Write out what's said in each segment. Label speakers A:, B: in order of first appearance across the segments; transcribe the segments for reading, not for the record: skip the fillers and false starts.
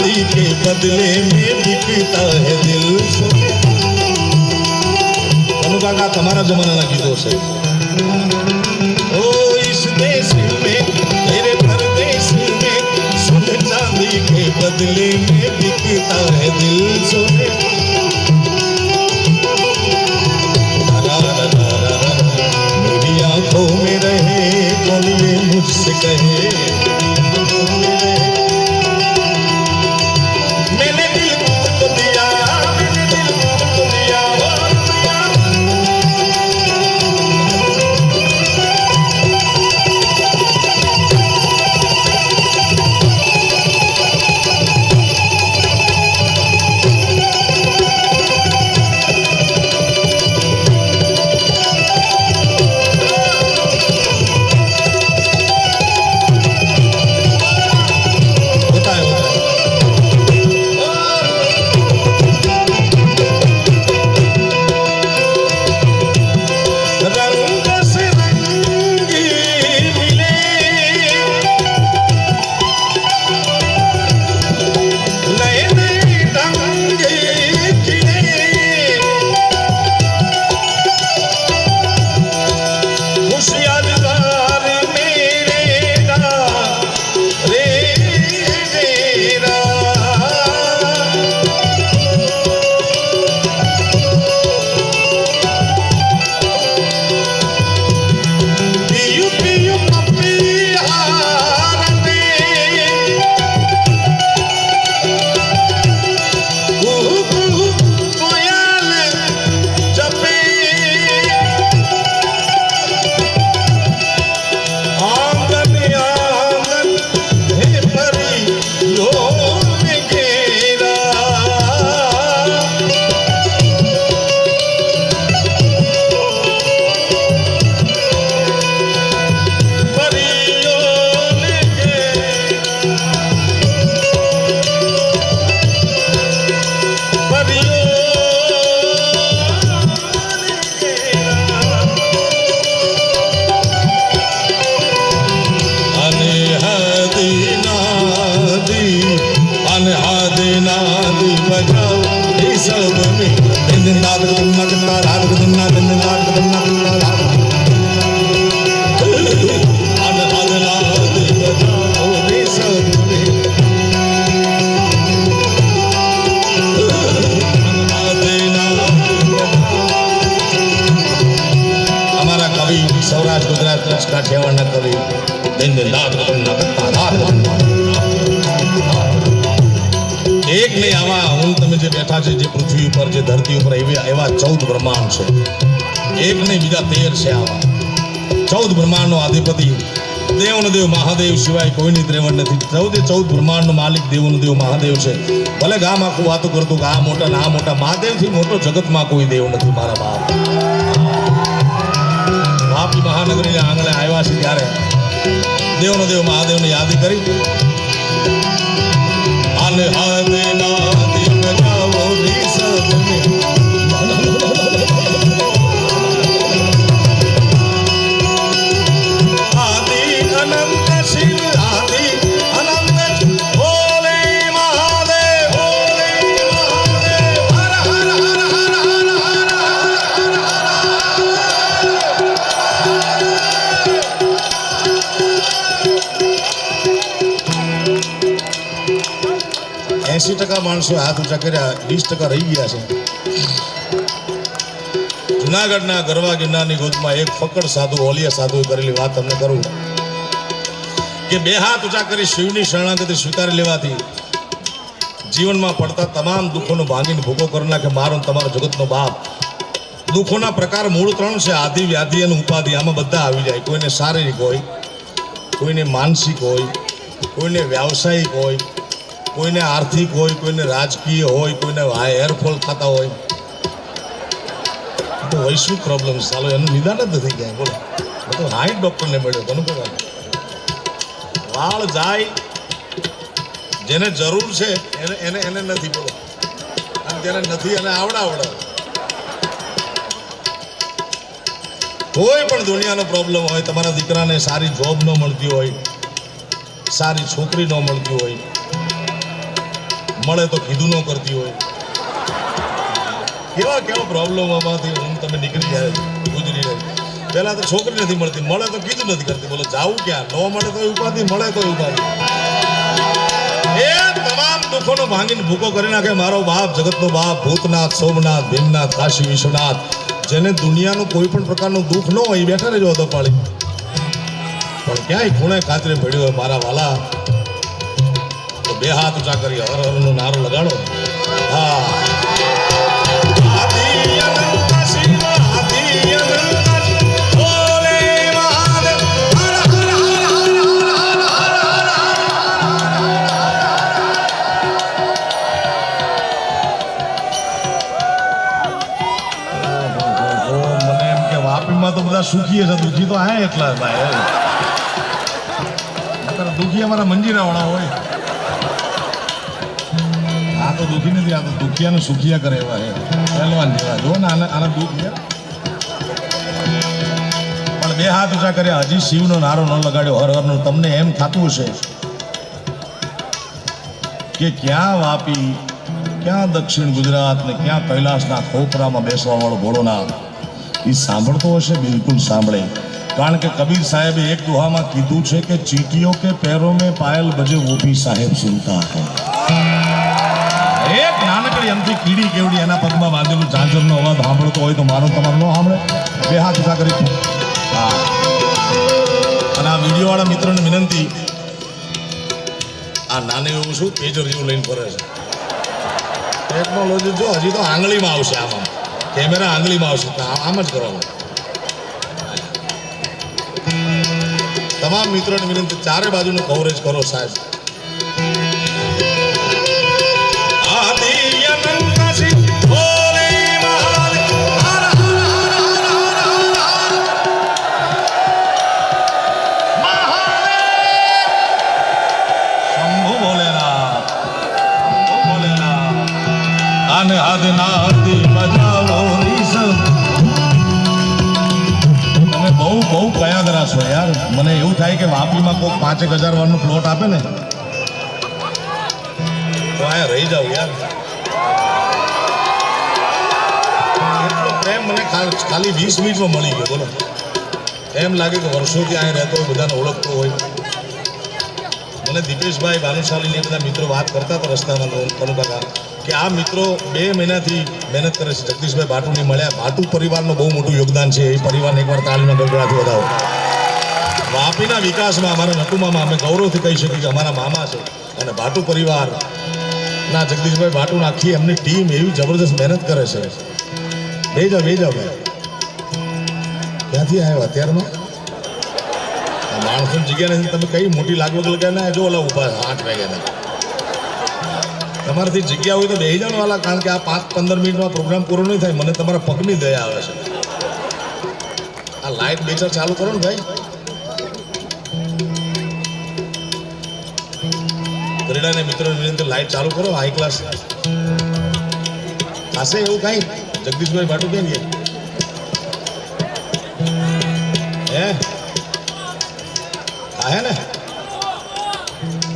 A: चांदी के बदले में बिकता है दिल। काका तुम्हारा जमाना ना गीतों से ओ इस देश में तेरे परदेश में सोने चांदी के बदले में बिकता है दिल। सोने मेरी आंखों में रहे कौन ये मुझसे कहे मैंने दिल को दिया मैंने दिल को दिया। સૌરાષ્ટ્ર ગુજરાત કચ્છ કાઠિયાવાડના કવિ એક નહીં આવા હું તમે જે બેઠા છે જે પૃથ્વી ઉપર જે ધરતી ઉપર એવા 14 બ્રહ્માંડ છે એક નહીં બીજા 13 છે આવા 14 બ્રહ્માંડનો અધિપતિ દેવનો દેવ મહાદેવ સિવાય કોઈની ત્રેવડ નથી 14 બ્રહ્માંડનો માલિક દેવનો દેવ મહાદેવ છે ભલે ગામ આખું વાતો કરતું કે આ મોટા ના મોટા મહાદેવથી મોટો જગતમાં કોઈ દેવ નથી મારા બાપ વાપી મહાનગરીના આંગણે આવ્યા છે ત્યારે દેવનો દેવ મહાદેવને યાદ કરી આને હાથે નાદી બજાવો રીસદને આદિ અનંત શિવ આદિ અનંત ભોલે મહાદેવ હર હર હર હર હર 80% માણસો હાથ ઊંચા કર્યા 20% રહી ગયા છે જુનાગઢના ગરવા ગિરનારની ગોદમાં એક ફકડ સાધુ ઓલિયા સાધુએ કરેલી વાત તમને કરું કે બે હાથ ઊંચા કરી શિવની શરણાગતિ સ્વીકારી લેવાથી જીવનમાં પડતા તમામ દુઃખોનો ભાંગીને ભૂકો કરી નાખે મારો તમારો જગતનો બાપ દુઃખોના પ્રકાર મૂળ 3 છે આદિ વ્યાધિ અને ઉપાધિ આમાં બધા આવી જાય કોઈને શારીરિક હોય કોઈને માનસિક હોય કોઈને વ્યાવસાયિક હોય કોઈને આર્થિક હોય કોઈને રાજકીય હોય કોઈને હેરફોલ થતા હોય તો વૈશ્વિક પ્રોબ્લેમ ચાલો એનું નિદાન જ નથી ક્યાંય બોલો તો 60 ડૉક્ટરને મળ્યો તને કહો વાળ જાય જેને જરૂર છે એને નથી બોલો અને જેને નથી એને આવડાવડે કોઈ પણ દુનિયાનો પ્રોબ્લેમ હોય તમારા દીકરાને સારી જોબ ન મળતી હોય સારી છોકરી ન મળતી હોય મળે તો કીધું ન કરતી હોય. કેવા કેવા પ્રોબ્લેમોમાંથી હું તમે નીકળી જાય ગુજરી જાય. પહેલા તો છોકરી નથી મળતી, મળે તો કીધું નથી કરતી. બોલો જાવું ક્યાં? ન મળે તો ઉપાધિ, મળે તો ઉપાધિ. એ તમામ દુઃખોનો ભાંગીને ભૂકો કરી નાખે મારો બાપ, જગતનો બાપ, ભૂતનાથ, સોમનાથ, ભીમનાથ, કાશી વિશ્વનાથ. જેને દુનિયાનું કોઈ પણ પ્રકારનું દુઃખ ન હોય એ બેઠા રહેજો હતો પાળી. પણ ક્યાંય ખૂણે ખાતરે પડ્યો હોય મારા વાલા, તો બે હાથ ઊંચા કરી હર હરનો નારો લગાડો. હા, તો બધા સુખી છે, દુઃખી તો હા એટલા ભાઈ. દુઃખી અમારા મંજીરા વાળા હોય. આ તો દુઃખી નથી, આ તો દુખિયાને સુખિયા કરે એવા છે. પહેલવાન જેવા જો ને આના દુઃખ છે. પણ બે હાથ ઊંચા કર્યા, હજી શિવનો નારો ન લગાડ્યો હર હરનો. તમને એમ થતું હશે કે ક્યાં વાપી, ક્યાં દક્ષિણ ગુજરાત ને ક્યાં કૈલાસના ખોખરામાં બેસવા વાળો ભોળોનાથ એ સાંભળતો હશે. બિલકુલ સાંભળે. કારણ કે કબીર સાહેબે એક દુહામાં કીધું છે કે ચીંટીઓ કે पैरों में पायल बजे वो भी साहेब सुनता है. એક નાનકડી અમથી કીડી કેવડી એના પગમાં બાંધેલું ઝાંઝરનો અવાજ સાંભળતો હોય તો મારો તમારો ન સાંભળે? બે હાથ ઊંચા કરી. હા, અને આ વિડીયોવાળા મિત્રોને વિનંતી, આ નાનું એવું શું પેજર જેવું લઈને ફરે છે. ટેકનોલોજી જો હજી તો આંગળીમાં આવશે. આમાં કેમેરા આંગળીમાં આવશે, આમ જ કરવાનું. તમામ મિત્રોને વિનંતી, ચારે બાજુનું કવરેજ કરો સાહેબ. શંભુ ભોલેનાથ, આને આદનાથી બજાવો. તમે બહુ બહુ કયા દરા છો યાર. મને એવું થાય કે વાપીમાં કોઈ 5,000 વારનો પ્લોટ આપે ને તો આ રહી જાવ યાર. એટલો પ્રેમ મને ખાલી 20 મિનિટમાં મળી ગયો. બોલો, એમ લાગે કે વર્ષોથી અહીંયા રહેતો હોય, બધાને ઓળખતો હોય. મને દીપેશભાઈ ભાનુશાલીને બધા મિત્રો વાત કરતા હતા રસ્તામાં, કનુકાકા, કે આ મિત્રો 2 મહિનાથી મહેનત કરે છે. જગદીશભાઈ ભાટુની મળ્યા. ભાટુ પરિવારનું બહુ મોટું યોગદાન છે. એ પરિવારને એકવાર તાળીના ગગડાથી વધાવો. વાપીના વિકાસમાં અમારા નટુમામાં અમે ગૌરવથી કહી શકીએ કે અમારા મામા છે. અને ભાટુ પરિવારના જગદીશભાઈ ભાટુની આખી એમની ટીમ એવી જબરદસ્ત મહેનત કરે છે. બે જાઓ ભાઈ. ક્યાંથી આવ્યો અત્યારમાં? માણસોની જગ્યા નથી. તમે કઈ મોટી લાગવગ લગાવી ના જો ઓલા ઊભા 8 વાગ્યાના. તમારાથી જગ્યા હોય તો બેસી જાવ વાલા. કારણ કે આ 5-15 મિનિટમાં પ્રોગ્રામ પૂરો નહીં થાય. મને તમારા પગની દયા આવે છે. આ લાઇટ બેચર ચાલુ કરો ને ભાઈ. ગરડાને મિત્રોને વિનંતી, લાઇટ ચાલુ કરો. હાઈ ક્લાસ થશે એવું કાંઈ? જગદીશભાઈ ભાટુ કેમ ગયા? હે આયા ને?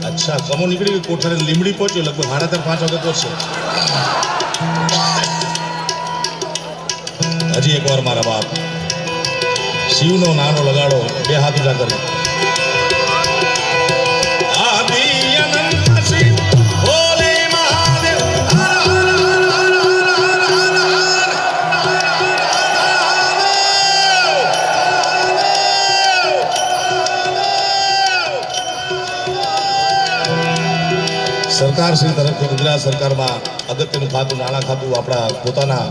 A: અચ્છા, કમો નીકળી ગઈ. કોઠારે લીમડી પહોંચ્યો. લગભગ 4:30-5 વાગે પહોંચશે. હજી એકવાર મારા બાપ, શિવનો નાનો લગાડો. બે હાથ ઊંચા કરી. સરકાર શ્રી તરફથી ગુજરાત સરકારમાં અગત્યનું ખાતું, નાણાં ખાતું આપણા પોતાના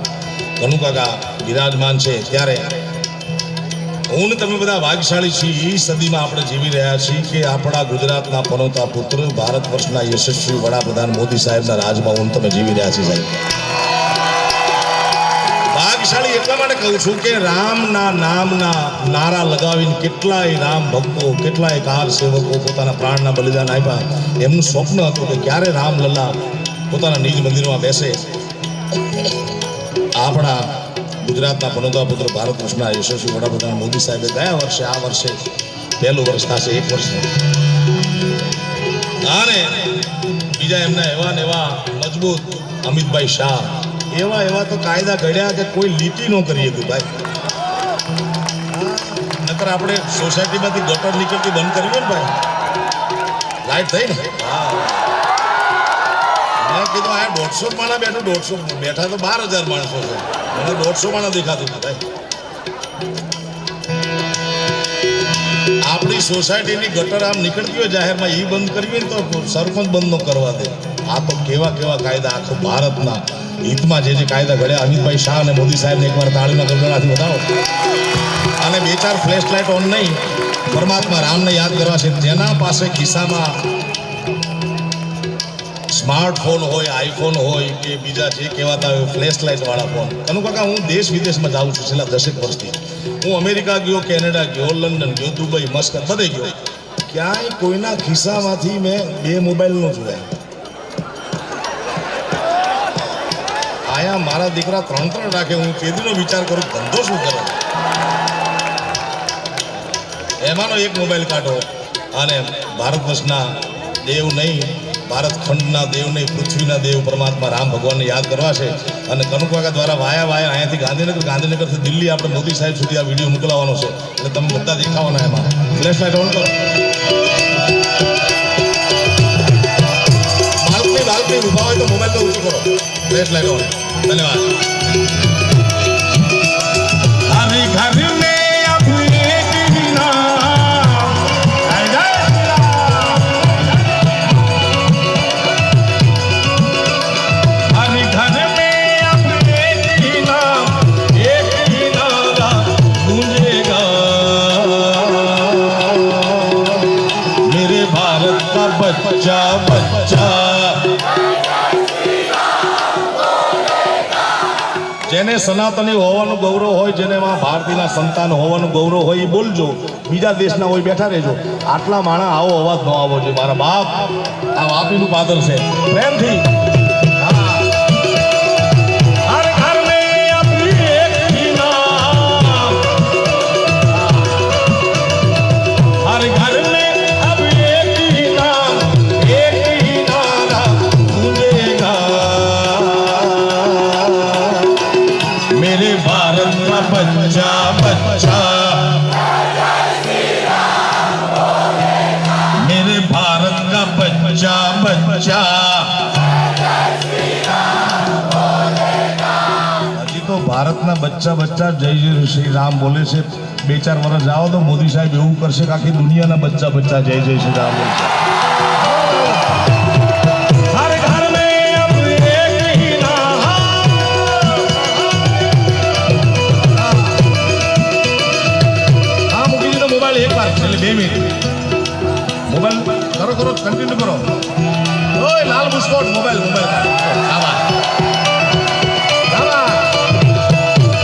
A: કનુકાકા બિરાજમાન છે. ત્યારે હું ને તમે બધા ભાગ્યશાળી છીએ. એ સદીમાં આપણે જીવી રહ્યા છીએ કે આપણા ગુજરાતના પનોતા પુત્ર, ભારત વર્ષના યશસ્વી વડાપ્રધાન મોદી સાહેબના રાજમાં હું તમે જીવી રહ્યા છીએ સાહેબ. ભાગ્યશાળી એટલા માટે કહું છું કે રામના નામના નારા લગાવીને કેટલાય રામ ભક્તો, કેટલાય કાર સેવકો પોતાના પ્રાણના બલિદાન આપ્યા. એમનું સ્વપ્ન હતું કે ક્યારે રામલલ્લા પોતાના નિજ મંદિરમાં બેસે. આપણા ગુજરાતના પનોતા પુત્ર, ભારત વર્ષના યશસ્વી વડાપ્રધાન મોદી સાહેબે ગયા વર્ષે, આ વર્ષે પહેલું વર્ષ થશે, 1 વર્ષ. અને બીજા એમના એવા ને એવા મજબૂત અમિતભાઈ શાહ એવા એવા તો કાયદા ઘડ્યા કે કોઈ લીટી ન કરી હતું ભાઈ. નકર આપણે સોસાયટીમાંથી ગટર નીકળતી બંધ કરવી ને ભાઈ, લાઈટ થઈ ને. હા મેં કીધું આ 150 માણસ બેઠું, 150 બેઠા તો 12,000 માણસો છે, મને 150 માણસ દેખાતું હતું ભાઈ. આપણી સોસાયટીની ગટર આમ નીકળતી હોય જાહેરમાં, એ બંધ કરવી ને તો સરપંચ બંધ ન કરવા દે. આ તો કેવા કેવા કાયદા આખું ભારતના હિતમાં જે કાયદા ઘડ્યા અમિતભાઈ શાહ અને મોદી સાહેબને એકવાર તાળીના ગણગણાથી બતાવો. અને 2-4 ફ્લેશ લાઇટ ઓન નહીં, પરમાત્મા રામને યાદ કરવા છે. જેના પાસે ખિસ્સામાં સ્માર્ટફોન હોય, આઈફોન હોય કે બીજા જે કહેવાતા હોય ફ્લેશ લાઇટ વાળા ફોન. કનુ કાકા હું દેશ વિદેશમાં જાઉં છું છેલ્લા 10 વર્ષથી. હું અમેરિકા ગયો, કેનેડા ગયો, લંડન ગયો, દુબઈ, મસ્કત બધે ગયો. ક્યાંય કોઈના ખિસ્સામાંથી મેં 2 મોબાઈલ ન જોયા. આયા મારા દીકરા 3 રાખે. હું કેદીનો વિચાર કરું ધંધો શું કરો. એમાંનો એક મોબાઈલ કાઢો અને ભારત વર્ષના દેવ નહીં, ભારત ખંડના દેવ નહીં, પૃથ્વીના દેવ પરમાત્મા રામ ભગવાનને યાદ કરવા છે. અને કનુકાકા દ્વારા વાયા અહીંયાથી ગાંધીનગરથી દિલ્હી આપણે મોદી સાહેબ સુધી આ વિડીયો મોકલાવાનો છે. એટલે તમે બધા દેખાવાના. એમાં ફ્લેશ લાઇટ ઓન કરો, બાલ્કની ઉભા હોય તો મોબાઈલ તો ઊંચું કરો, ફ્લેશ લાઇટ ઓન. ધન્યવાદ.
B: बच्चा बच्चा
A: જેને સનાતની હોવાનું ગૌરવ હોય, જેને માં ભારતીના સંતાન હોવાનું ગૌરવ હોય એ બોલજો. બીજા દેશના હોય બેઠા રહેજો. આટલા માણા આવો અવાજ ન આવવો જોઈએ. મારા બાપ આ વાપીનું પાદર છે. પ્રેમથી
B: बच्चा बच्चा मेरे भारत का बच्चा बच्चा.
A: હજી તો ભારતના બચ્ચા બચ્ચા જય જય શ્રી રામ બોલે છે. 2-4 વર્ષ જાઓ તો મોદી સાહેબ એવું કરશે કે આખી દુનિયાના બચ્ચા બચ્ચા જય જય શ્રી રામ બોલશે. મોબાઈલ કરો કન્ટિન્યુ કરો. ઓય લાલ બુસ્કોટ મોબાઈલ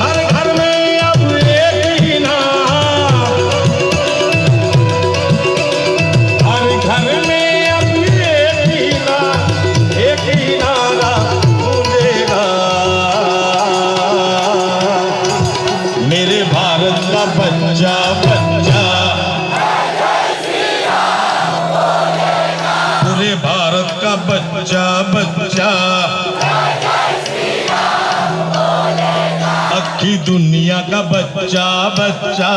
B: हर घर में अब एक ही नाम, हर घर में अब एक ही नारा गूंजेगा. मेरे भारत का बच्चा बच्चा, पूरे भारत का बच्चा बच्चा, अक्खी दुनिया का बच्चा बच्चा.